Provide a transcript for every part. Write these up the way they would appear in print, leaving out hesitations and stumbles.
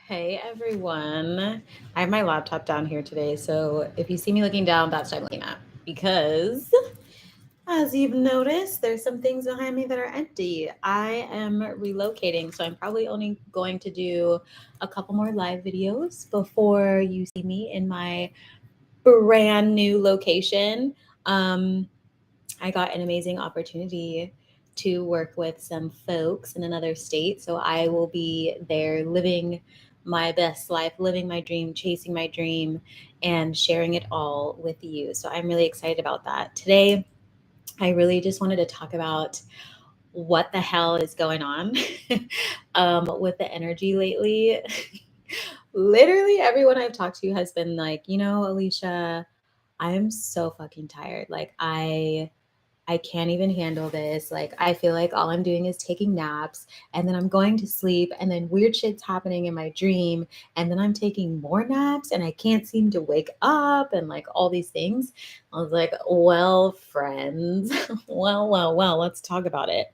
Hey everyone. I have my laptop down here today, so if you see me looking down, that's what I'm looking at. Because as you've noticed, there's some things behind me that are empty. I am relocating, so I'm probably only going to do a couple more live videos before you see me in my brand new location. Um, I got an amazing opportunity to work with some folks in another state. So I will be there living my best life, living my dream, chasing my dream, and sharing it all with you. So I'm really excited about that. Today, I really just wanted to talk about what the hell is going on with the energy lately. Literally, everyone I've talked to has been like, Alicia, I'm so fucking tired. Like, I can't even handle this. Like, I feel like all I'm doing is taking naps and then I'm going to sleep and then weird shit's happening in my dream and then I'm taking more naps and I can't seem to wake up and like all these things. I was like, well, friends, well, let's talk about it.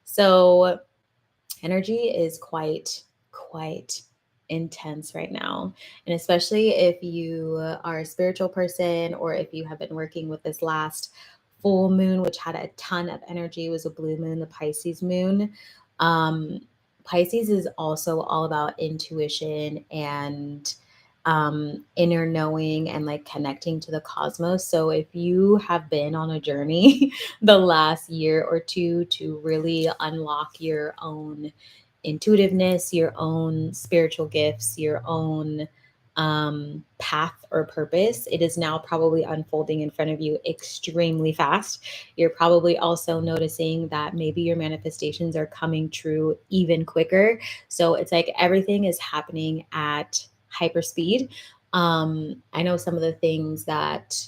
So, energy is quite intense right now. And especially if you are a spiritual person or if you have been working with this last full moon, which had a ton of energy, it was a blue moon, the Pisces moon. Um, Pisces is also all about intuition and inner knowing and like connecting to the cosmos. So if you have been on a journey the last year or two to really unlock your own intuitiveness, your own spiritual gifts, your own path or purpose, it is now probably unfolding in front of you extremely fast. You're probably also noticing that maybe your manifestations are coming true even quicker. So it's like everything is happening at hyper speed. I know some of the things that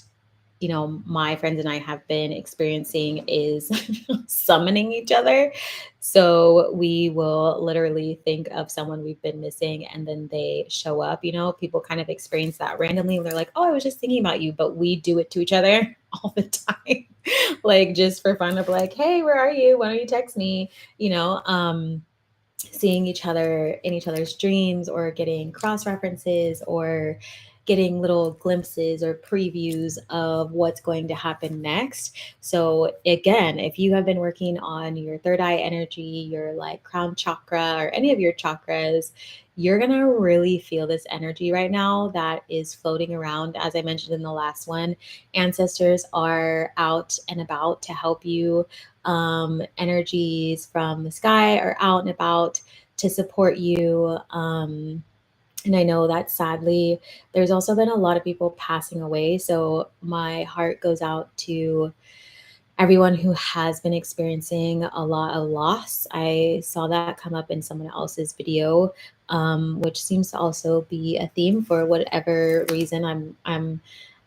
my friends and I have been experiencing is summoning each other. So we will literally think of someone we've been missing and then they show up. People kind of experience that randomly and they're like, oh, I was just thinking about you. But we do it to each other all the time, like just for fun of like, hey, where are you? Why don't you text me? You know, seeing each other in each other's dreams or getting cross references or getting little glimpses or previews of what's going to happen next. So again, if you have been working on your third eye energy, your like crown chakra or any of your chakras, you're going to really feel this energy right now that is floating around. As I mentioned in the last one, ancestors are out and about to help you. Energies from the sky are out and about to support you. And I know that sadly, there's also been a lot of people passing away. So my heart goes out to everyone who has been experiencing a lot of loss. I saw that come up in someone else's video, which seems to also be a theme for whatever reason. I'm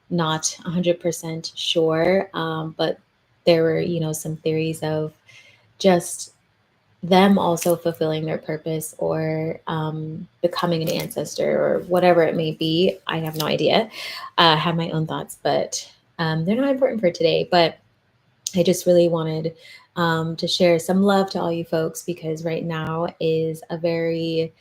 not 100% sure, but there were some theories of just them also fulfilling their purpose or becoming an ancestor or whatever it may be. I have no idea. I have my own thoughts, but they're not important for today. But I just really wanted to share some love to all you folks because right now is a very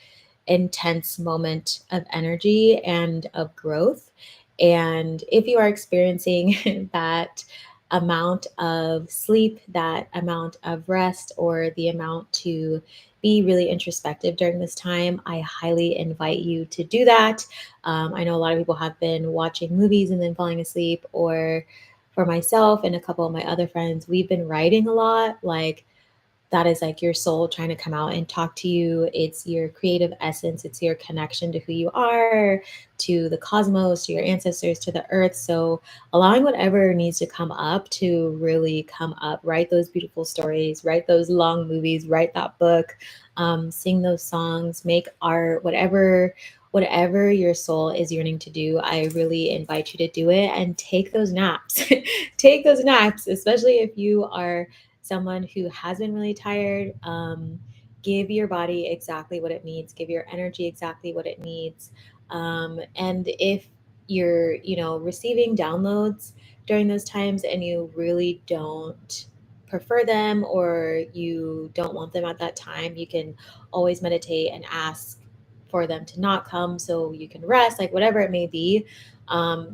intense moment of energy and of growth. And if you are experiencing that amount of sleep, that amount of rest, or the amount to be really introspective during this time, I highly invite you to do that. I know a lot of people have been watching movies and then falling asleep, or for myself and a couple of my other friends, we've been writing a lot. Like, that is like your soul trying to come out and talk to you. It's your creative essence, it's your connection to who you are, to the cosmos, to your ancestors, to the earth. So, allowing whatever needs to come up to really come up. Write those beautiful stories, write those long movies, write that book, sing those songs, make art, whatever your soul is yearning to do, I really invite you to do it and take those naps. Take those naps, especially if you are someone who has been really tired. Give your body exactly what it needs, give your energy exactly what it needs. And if you're, receiving downloads during those times and you really don't prefer them or you don't want them at that time, you can always meditate and ask for them to not come so you can rest, like whatever it may be.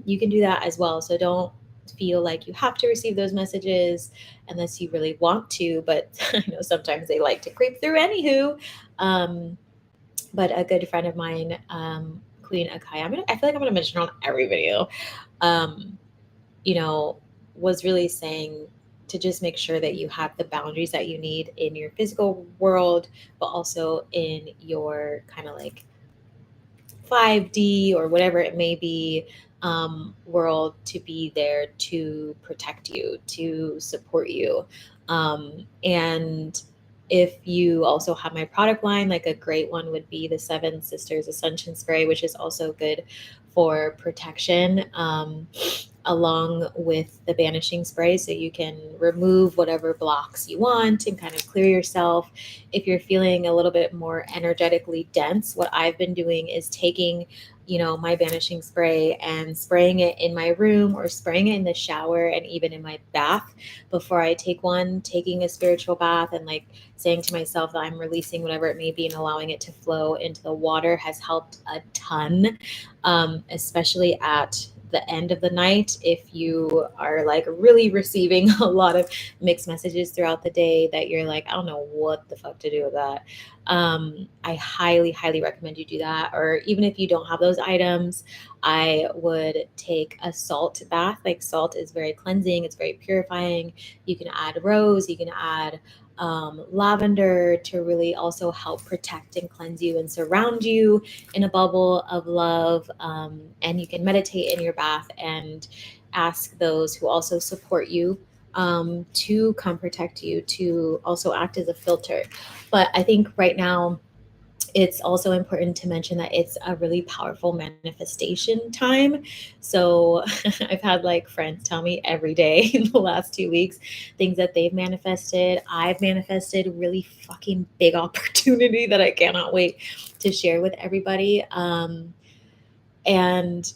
You can do that as well. So don't feel like you have to receive those messages unless you really want to. But I know sometimes they like to creep through, anywho. Um, but a good friend of mine, Queen Akai, I feel like I'm gonna mention her on every video. Um, you know, was really saying to just make sure that you have the boundaries that you need in your physical world, but also in your kind of like 5D or whatever it may be, world, to be there to protect you, to support you. And if you also have my product line, like a great one would be the Seven Sisters Ascension Spray, which is also good for protection. Along with the banishing spray, so you can remove whatever blocks you want and kind of clear yourself. If you're feeling a little bit more energetically dense, what I've been doing is taking, my banishing spray and spraying it in my room or spraying it in the shower and even in my bath before I take one, taking a spiritual bath, and like saying to myself that I'm releasing whatever it may be and allowing it to flow into the water has helped a ton, especially at the end of the night. If you are like really receiving a lot of mixed messages throughout the day that you're like, I don't know what the fuck to do with that, I highly, highly recommend you do that. Or even if you don't have those items, I would take a salt bath. Like, salt is very cleansing, it's very purifying. You can add rose, you can add lavender to really also help protect and cleanse you and surround you in a bubble of love. And you can meditate in your bath and ask those who also support you to come protect you, to also act as a filter. But I think right now, it's also important to mention that it's a really powerful manifestation time. So I've had like friends tell me every day in the last 2 weeks things that they've manifested. I've manifested really fucking big opportunity that I cannot wait to share with everybody. And,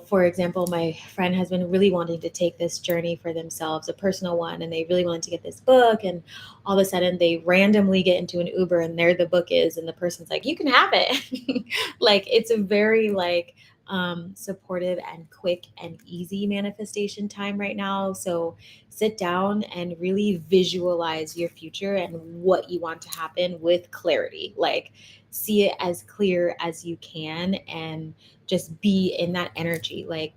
for example, my friend has been really wanting to take this journey for themselves, a personal one, and they really wanted to get this book. And all of a sudden, they randomly get into an Uber, and there the book is, and the person's like, "You can have it." Like, it's a very like supportive and quick and easy manifestation time right now. So sit down and really visualize your future and what you want to happen with clarity. Like, see it as clear as you can, and just be in that energy. Like,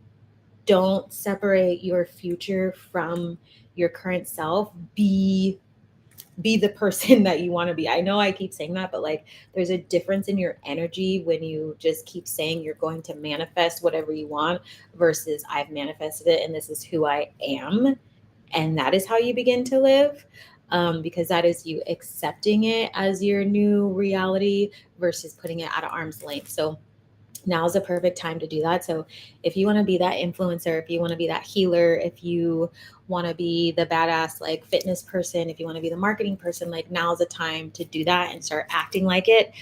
don't separate your future from your current self. Be the person that you want to be. I know I keep saying that, but like, there's a difference in your energy when you just keep saying you're going to manifest whatever you want versus I've manifested it and this is who I am, and that is how you begin to live. Because that is you accepting it as your new reality versus putting it at arm's length. So now is the perfect time to do that. So if you want to be that influencer, if you want to be that healer, if you want to be the badass like fitness person, if you want to be the marketing person, like, now's the time to do that and start acting like it.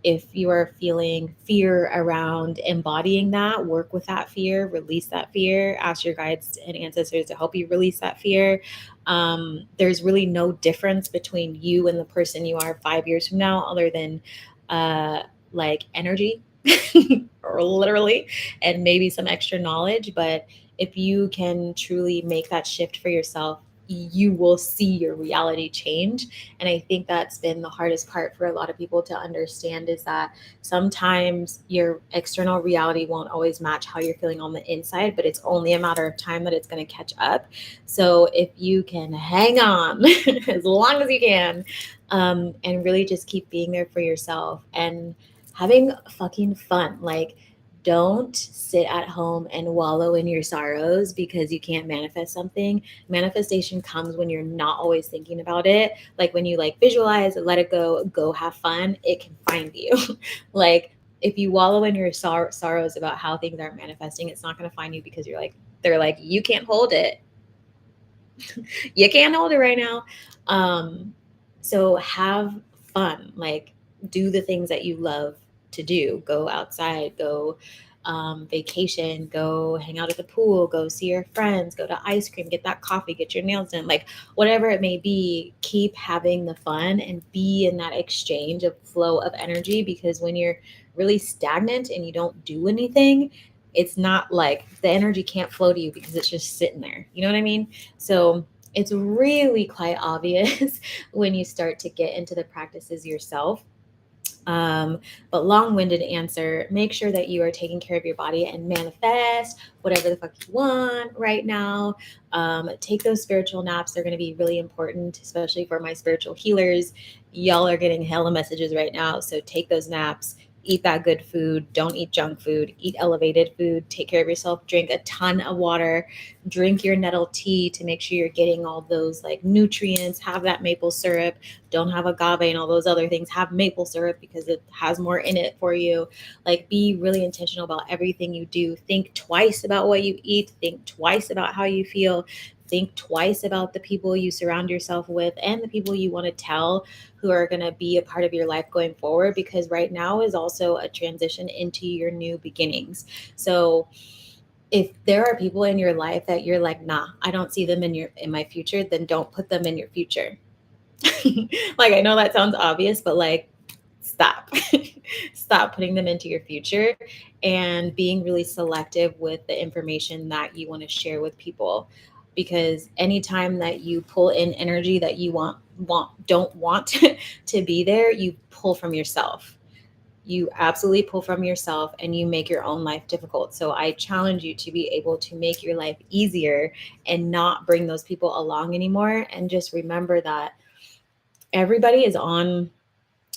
If you are feeling fear around embodying that, work with that fear, release that fear, ask your guides and ancestors to help you release that fear. There's really no difference between you and the person you are 5 years from now, other than like energy, or literally, and maybe some extra knowledge. But if you can truly make that shift for yourself, you will see your reality change. And I think that's been the hardest part for a lot of people to understand, is that sometimes your external reality won't always match how you're feeling on the inside, but it's only a matter of time that it's going to catch up. So if you can hang on as long as you can, and really just keep being there for yourself and having fucking fun. Like, don't sit at home and wallow in your sorrows because you can't manifest something. Manifestation comes when you're not always thinking about it. Like, when you like visualize and let it go have fun, it can find you. Like, if you wallow in your sorrows about how things aren't manifesting, it's not going to find you, because they're like, you can't hold it. You can't hold it right now. So have fun. Like, do the things that you love to do. Go outside, go vacation, go hang out at the pool, go see your friends, go to ice cream, get that coffee, get your nails done, like whatever it may be, keep having the fun and be in that exchange of flow of energy. Because when you're really stagnant and you don't do anything, it's not like the energy can't flow to you because it's just sitting there. You know what I mean? So it's really quite obvious when you start to get into the practices yourself. um, but long-winded answer, make sure that you are taking care of your body and manifest whatever the fuck you want right now. Take those spiritual naps. They're going to be really important, especially for my spiritual healers. Y'all are getting hella messages right now, so take those naps. Eat that good food. Don't eat junk food. Eat elevated food. Take care of yourself. Drink a ton of water. Drink your nettle tea to make sure you're getting all those like nutrients. Have that maple syrup. Don't have agave and all those other things. Have maple syrup because it has more in it for you. Like, be really intentional about everything you do. Think twice about what you eat. Think twice about how you feel. Think twice about the people you surround yourself with and the people you want to tell who are going to be a part of your life going forward, because right now is also a transition into your new beginnings. So if there are people in your life that you're like, nah, I don't see them in my future, then don't put them in your future. Like, I know that sounds obvious, but like, stop. Stop putting them into your future and being really selective with the information that you want to share with people. Because anytime that you pull in energy that you don't want to be there, you pull from yourself. You absolutely pull from yourself and you make your own life difficult. So I challenge you to be able to make your life easier and not bring those people along anymore. And just remember that everybody is on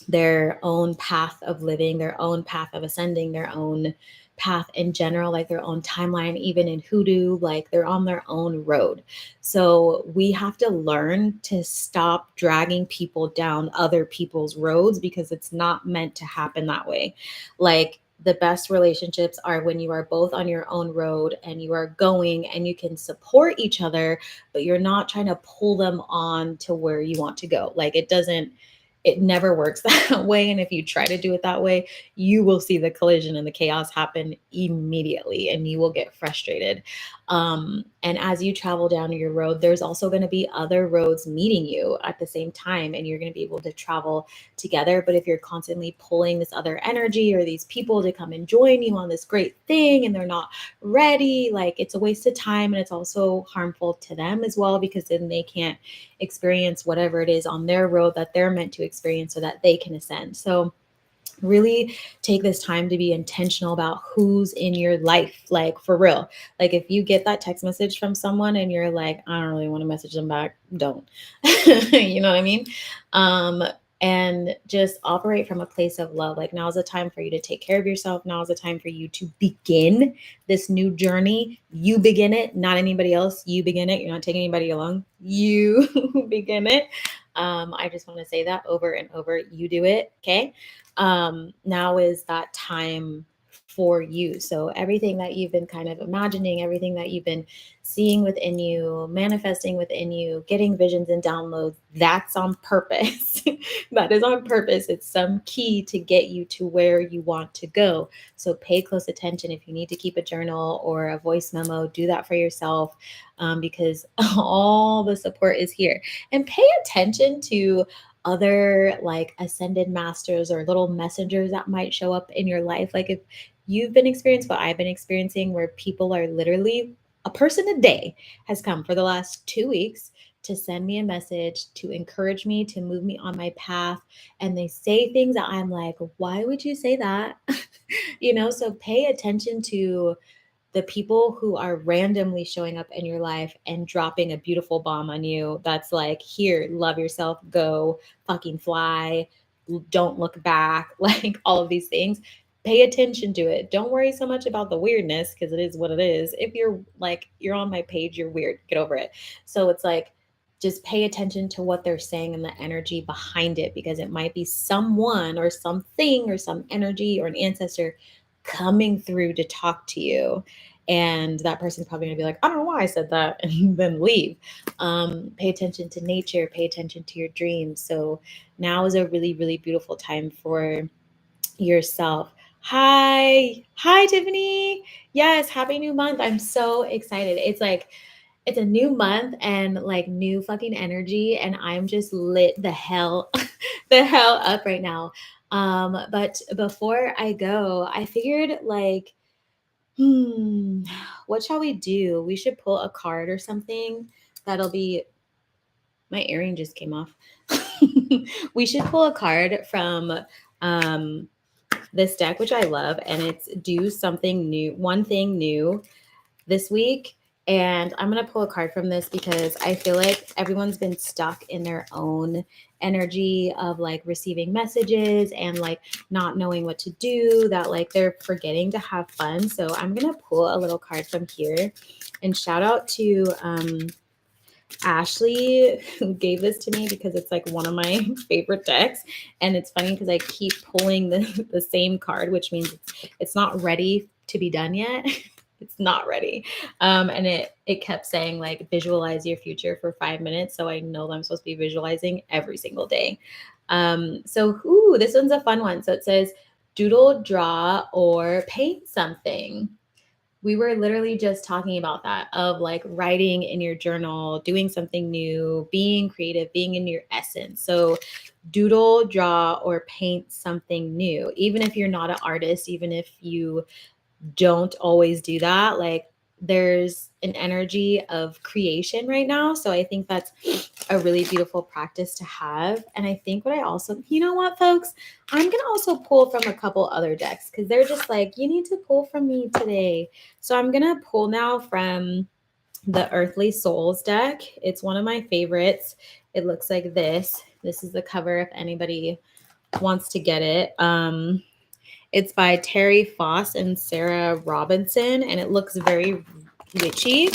their own path of living, their own path of ascending, their own path in general, like their own timeline, even in hoodoo, like they're on their own road. So we have to learn to stop dragging people down other people's roads because it's not meant to happen that way. Like, the best relationships are when you are both on your own road and you are going and you can support each other, but you're not trying to pull them on to where you want to go. Like, it never works that way. And if you try to do it that way, you will see the collision and the chaos happen immediately and you will get frustrated. And as you travel down your road, there's also going to be other roads meeting you at the same time, and you're going to be able to travel together. But if you're constantly pulling this other energy or these people to come and join you on this great thing and they're not ready, like, it's a waste of time, and it's also harmful to them as well, because then they can't experience whatever it is on their road that they're meant to experience so that they can ascend. So really take this time to be intentional about who's in your life, like, for real. Like, if you get that text message from someone and you're like, I don't really want to message them back, don't. You know what I mean? um and just operate from a place of love. Like, now is the time for you to take care of yourself. Now is the time for you to begin this new journey. You begin it, not anybody else. You begin it. You're not taking anybody along. You begin it. I just want to say that over and over. You do it. Okay. Now is that time for you. So everything that you've been kind of imagining, everything that you've been seeing within you, manifesting within you, getting visions and downloads, that's on purpose. That is on purpose. It's some key to get you to where you want to go. So pay close attention. If you need to keep a journal or a voice memo, do that for yourself, because all the support is here. And pay attention to other like ascended masters or little messengers that might show up in your life. Like, if you've been experiencing what I've been experiencing, where people are literally a person a day has come for the last 2 weeks to send me a message, to encourage me, to move me on my path. And they say things that I'm like, why would you say that? So pay attention to the people who are randomly showing up in your life and dropping a beautiful bomb on you that's like, here, love yourself, go fucking fly, don't look back, like all of these things. Pay attention to it. Don't worry so much about the weirdness, because it is what it is. If you're like, you're on my page, you're weird, get over it. So it's like, just pay attention to what they're saying and the energy behind it, because it might be someone or something or some energy or an ancestor coming through to talk to you. And that person's probably gonna be like, I don't know why I said that, and then leave. Pay attention to nature, pay attention to your dreams. So now is a really, really beautiful time for yourself. Hi, Tiffany. Yes, happy new month. I'm so excited. It's like it's a new month and like new fucking energy, and I'm just lit the hell the hell up right now. But before I go, I figured like, hmm, what shall we do? We should pull a card or something that'll be my earring just came off. We should pull a card from um this deck, which I love, and it's do something new, one thing new this week. And I'm going to pull a card from this because I feel like everyone's been stuck in their own energy of like receiving messages and like not knowing what to do, that like they're forgetting to have fun. So I'm going to pull a little card from here, and shout out to Ashley, who gave this to me because it's like one of my favorite decks. And it's funny because I keep pulling the same card, which means it's not ready to be done yet. It's not ready. And it kept saying like visualize your future for 5 minutes. So I know that I'm supposed to be visualizing every single day. This one's a fun one. So it says doodle, draw, or paint something. We were literally just talking about that, of like writing in your journal, doing something new, being creative, being in your essence. So doodle, draw, or paint something new. Even if you're not an artist, even if you don't always do that, like there's an energy of creation right now. So I think that's a really beautiful practice to have. And I think what I also, you know what, folks, I'm going to also pull from a couple other decks because they're just like, you need to pull from me today. So I'm going to pull now from the Earthly Souls deck. It's one of my favorites. It looks like this. This is the cover if anybody wants to get it. It's by Terry Foss and Sarah Robinson, and it looks very witchy.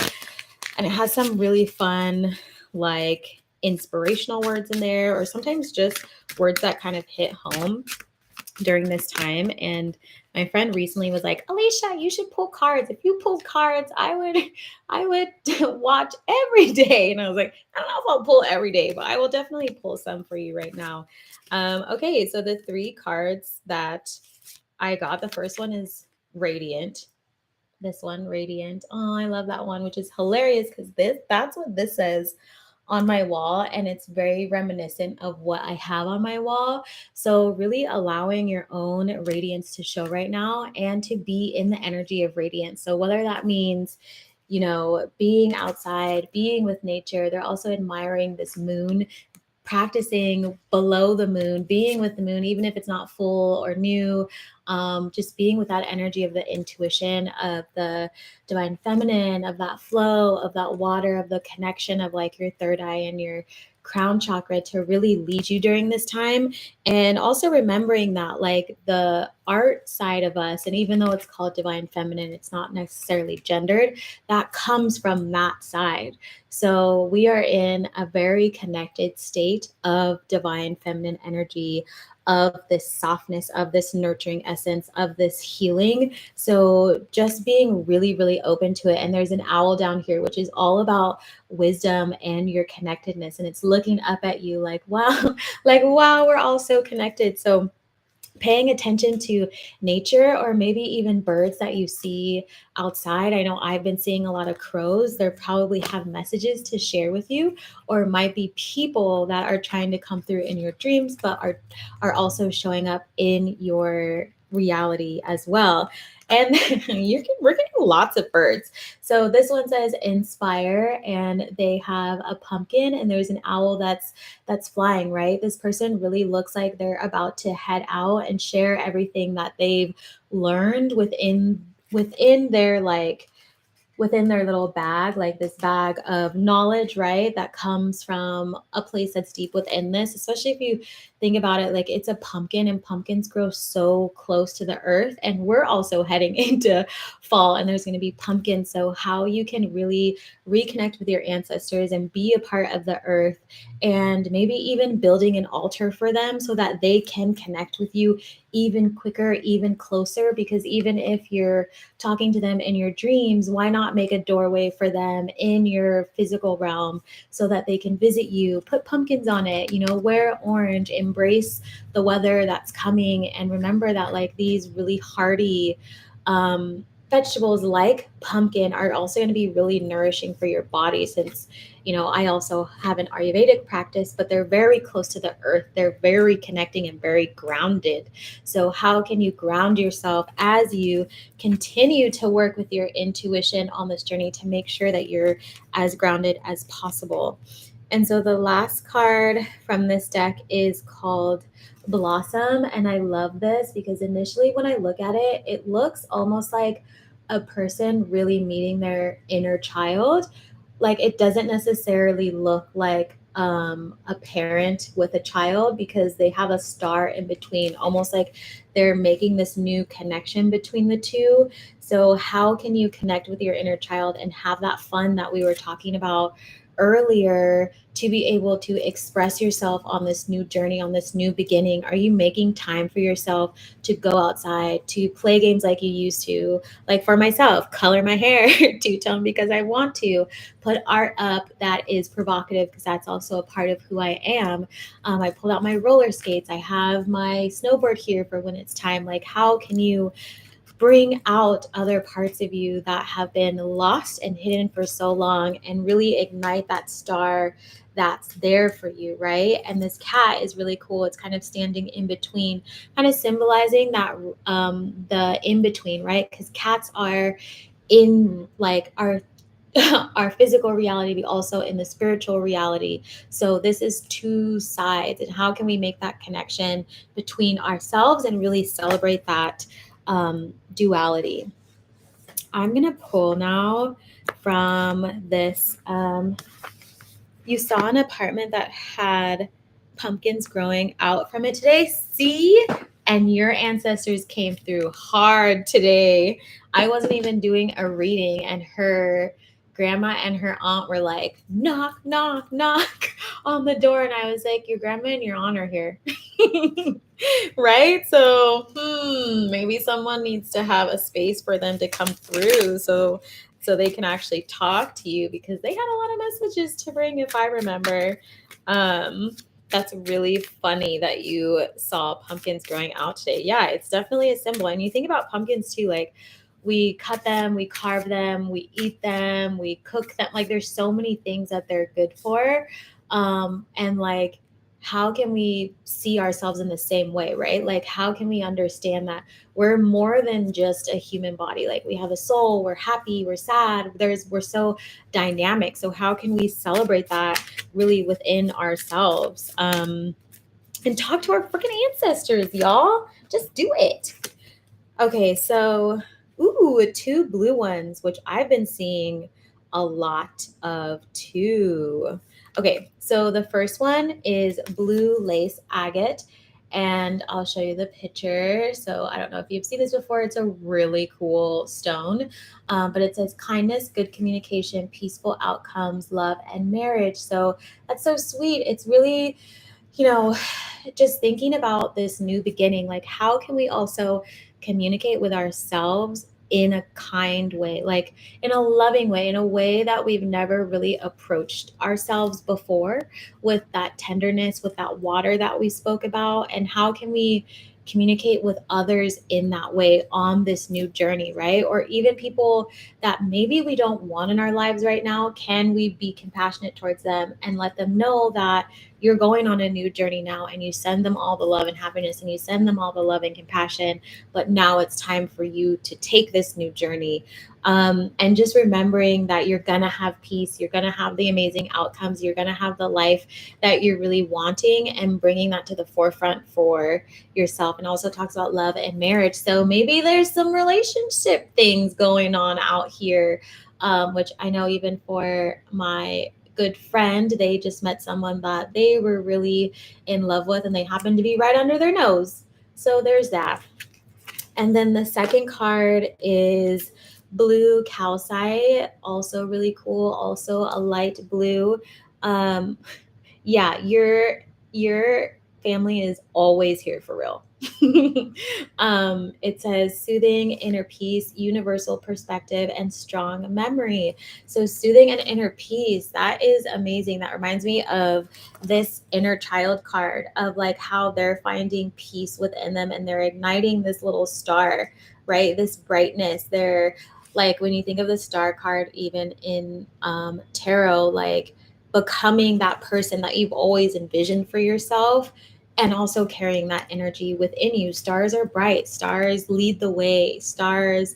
And it has some really fun, like inspirational words in there, or sometimes just words that kind of hit home during this time. And my friend recently was like, Alicia, you should pull cards. If you pulled cards, I would watch every day. And I was like, I don't know if I'll pull every day, but I will definitely pull some for you right now. Okay, so the three cards that I got, the first one is Radiant. This one, Radiant. Oh, I love that one, which is hilarious because that's what this says on my wall, and it's very reminiscent of what I have on my wall. So really allowing your own radiance to show right now and to be in the energy of radiance. So whether that means, you know, being outside, being with nature, they're also admiring this moon, practicing below the moon, being with the moon, even if it's not full or new, just being with that energy of the intuition, of the divine feminine, of that flow, of that water, of the connection of like your third eye and your crown chakra to really lead you during this time. And also remembering that like the art side of us, and even though it's called divine feminine, it's not necessarily gendered, that comes from that side. So we are in a very connected state of divine feminine energy, of this softness, of this nurturing essence, of this healing. So just being really, really open to it. And there's an owl down here, which is all about wisdom and your connectedness. And it's looking up at you like, wow, like, wow, we're all so connected. So paying attention to nature, or maybe even birds that you see outside. I know I've been seeing a lot of crows. They probably have messages to share with you, or it might be people that are trying to come through in your dreams, but are also showing up in your reality as well. And we're getting lots of birds. So this one says inspire, and they have a pumpkin, and there's an owl that's flying, right? This person really looks like they're about to head out and share everything that they've learned within their like within their little bag, like this bag of knowledge, right? That comes from a place that's deep within this, especially if you think about it, like it's a pumpkin, and pumpkins grow so close to the earth. And we're also heading into fall, and there's going to be pumpkins. So, how you can really reconnect with your ancestors and be a part of the earth, and maybe even building an altar for them so that they can connect with you even quicker, even closer. Because even if you're talking to them in your dreams, why not make a doorway for them in your physical realm so that they can visit you? Put pumpkins on it, you know, wear orange, embrace the weather that's coming, and remember that like these really hearty vegetables like pumpkin are also going to be really nourishing for your body, since I also have an Ayurvedic practice, but they're very close to the earth. They're very connecting and very grounded. So how can you ground yourself as you continue to work with your intuition on this journey to make sure that you're as grounded as possible? And so the last card from this deck is called Blossom. And I love this because initially when I look at it, it looks almost like a person really meeting their inner child. Like it doesn't necessarily look like a parent with a child, because they have a star in between, almost like they're making this new connection between the two. So how can you connect with your inner child and have that fun that we were talking about earlier, to be able to express yourself on this new journey, on this new beginning? Are you making time for yourself to go outside, to play games like you used to? Like for myself, color my hair two-tone because I want to, put art up that is provocative because that's also a part of who I am. I pulled out my roller skates. I have my snowboard here for when it's time. Like, how can you bring out other parts of you that have been lost and hidden for so long, and really ignite that star that's there for you, right? And this cat is really cool. It's kind of standing in between, kind of symbolizing that the in between, right? Because cats are in like our physical reality, but also in the spiritual reality. So this is two sides, and how can we make that connection between ourselves and really celebrate that duality? I'm gonna pull now from this. You saw an apartment that had pumpkins growing out from it today. See? And your ancestors came through hard today. I wasn't even doing a reading, and her grandma and her aunt were like, knock, knock, knock on the door. And I was like, your grandma and your aunt are here. Right? So, maybe someone needs to have a space for them to come through, so they can actually talk to you, because they had a lot of messages to bring, if I remember. That's really funny that you saw pumpkins growing out today. Yeah, it's definitely a symbol. And you think about pumpkins too, like we cut them, we carve them, we eat them, we cook them. Like there's so many things that they're good for. And like, how can we see ourselves in the same way, right? Like, how can we understand that we're more than just a human body? Like, we have a soul, we're happy, we're sad, we're so dynamic. So how can we celebrate that really within ourselves? And talk to our freaking ancestors, y'all. Just do it. Okay, so two blue ones, which I've been seeing a lot of too. Okay, so the first one is blue lace agate, and I'll show you the picture. So I don't know if you've seen this before. It's a really cool stone, but it says kindness, good communication, peaceful outcomes, love, and marriage. So that's so sweet. It's really, you know, just thinking about this new beginning, like how can we also communicate with ourselves in a kind way, like in a loving way, in a way that we've never really approached ourselves before, with that tenderness, with that water that we spoke about? And how can we communicate with others in that way on this new journey, right? Or even people that maybe we don't want in our lives right now, can we be compassionate towards them and let them know that you're going on a new journey now, and you send them all the love and happiness, and you send them all the love and compassion, but now it's time for you to take this new journey. And just remembering that you're gonna have peace, you're gonna have the amazing outcomes, you're gonna have the life that you're really wanting, and bringing that to the forefront for yourself. And also talks about love and marriage. So maybe there's some relationship things going on out here, which I know even for my good friend, they just met someone that they were really in love with, and they happened to be right under their nose. So there's that. And then the second card is blue calcite, also really cool, also a light blue. Yeah, you're family is always here for real. It says soothing, inner peace, universal perspective, and strong memory. So, soothing and inner peace, that is amazing. That reminds me of this inner child card of like how they're finding peace within them and they're igniting this little star, right? This brightness. They're like, when you think of the star card, even in tarot, like becoming that person that you've always envisioned for yourself and also carrying that energy within you. Stars are bright, stars lead the way, stars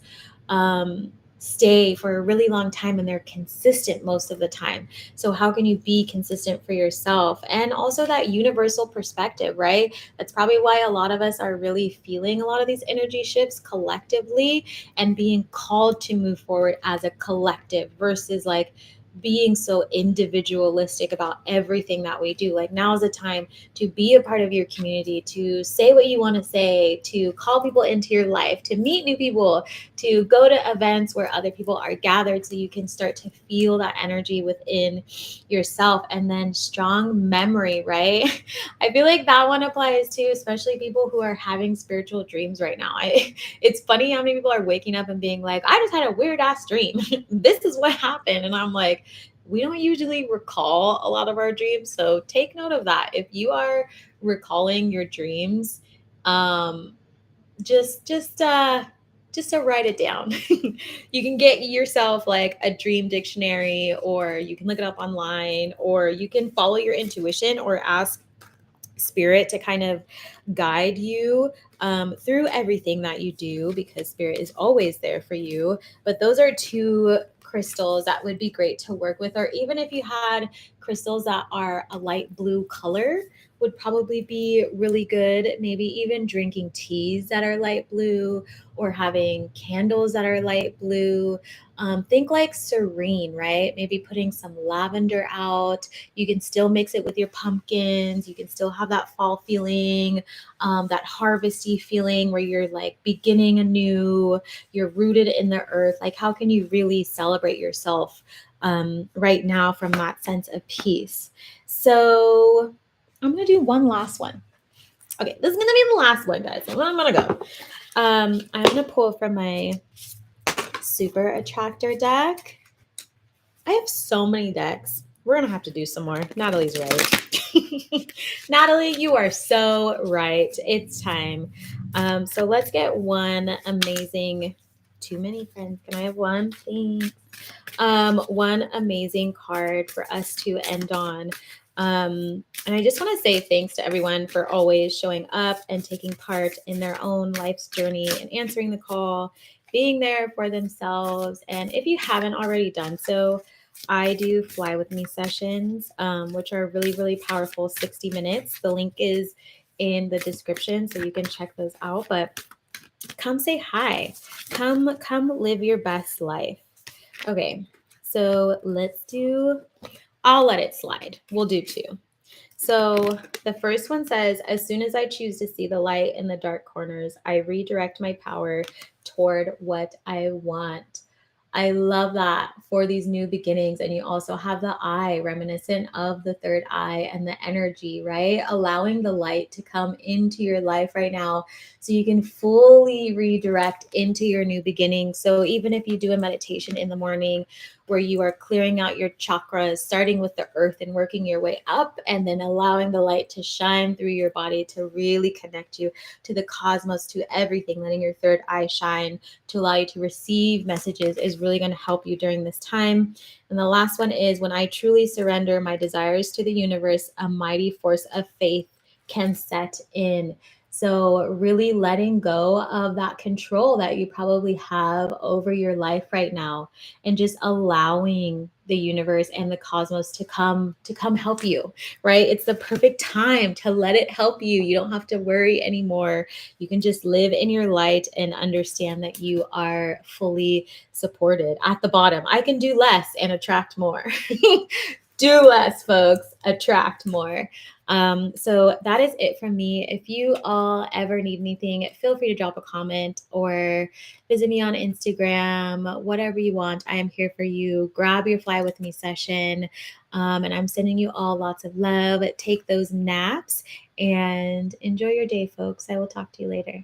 stay for a really long time and they're consistent most of the time. So, how can you be consistent for yourself? And also that universal perspective, right? That's probably why a lot of us are really feeling a lot of these energy shifts collectively and being called to move forward as a collective versus like being so individualistic about everything that we do. Like now is the time to be a part of your community, to say what you want to say, to call people into your life, to meet new people, to go to events where other people are gathered so you can start to feel that energy within yourself. And then strong memory, right? I feel like that one applies to especially people who are having spiritual dreams right now. It's funny how many people are waking up and being like, I just had a weird ass dream. This is what happened. And I'm like, we don't usually recall a lot of our dreams. So take note of that. If you are recalling your dreams, um, just to write it down. You can get yourself like a dream dictionary, or you can look it up online, or you can follow your intuition or ask spirit to kind of guide you through everything that you do, because spirit is always there for you. But those are two crystals that would be great to work with. Or even if you had crystals that are a light blue color, would probably be really good. Maybe even drinking teas that are light blue or having candles that are light blue. Think like serene, right? Maybe putting some lavender out. You can still mix it with your pumpkins. You can still have that fall feeling, that harvesty feeling where you're like beginning anew, you're rooted in the earth. Like, how can you really celebrate yourself right now from that sense of peace? So, I'm going to do one last one. Okay, this is going to be the last one, guys. So I'm going to go. I'm going to pull from my Super Attractor deck. I have so many decks. We're going to have to do some more. Natalie's right. Natalie, you are so right. It's time. So let's get one amazing, too many friends. Can I have one, please? One amazing card for us to end on. And I just want to say thanks to everyone for always showing up and taking part in their own life's journey and answering the call, being there for themselves. And if you haven't already done so, I do Fly With Me sessions, which are really, really powerful 60 minutes. The link is in the description, so you can check those out. But come say hi. Come live your best life. Okay, so I'll let it slide. We'll do two. So the first one says, as soon as I choose to see the light in the dark corners, I redirect my power toward what I want. I love that for these new beginnings. And you also have the eye reminiscent of the third eye and the energy, right? Allowing the light to come into your life right now so you can fully redirect into your new beginning. So even if you do a meditation in the morning where you are clearing out your chakras, starting with the earth and working your way up, and then allowing the light to shine through your body to really connect you to the cosmos, to everything, letting your third eye shine to allow you to receive messages is really going to help you during this time. And the last one is, when I truly surrender my desires to the universe, a mighty force of faith can set in. So really letting go of that control that you probably have over your life right now, and just allowing the universe and the cosmos to come help you, right? It's the perfect time to let it help you. You don't have to worry anymore. You can just live in your light and understand that you are fully supported. At the bottom, I can do less and attract more. Do less, folks. Attract more. So that is it from me. If you all ever need anything, feel free to drop a comment or visit me on Instagram, whatever you want. I am here for you. Grab your Fly With Me session. And I'm sending you all lots of love. Take those naps and enjoy your day, folks. I will talk to you later.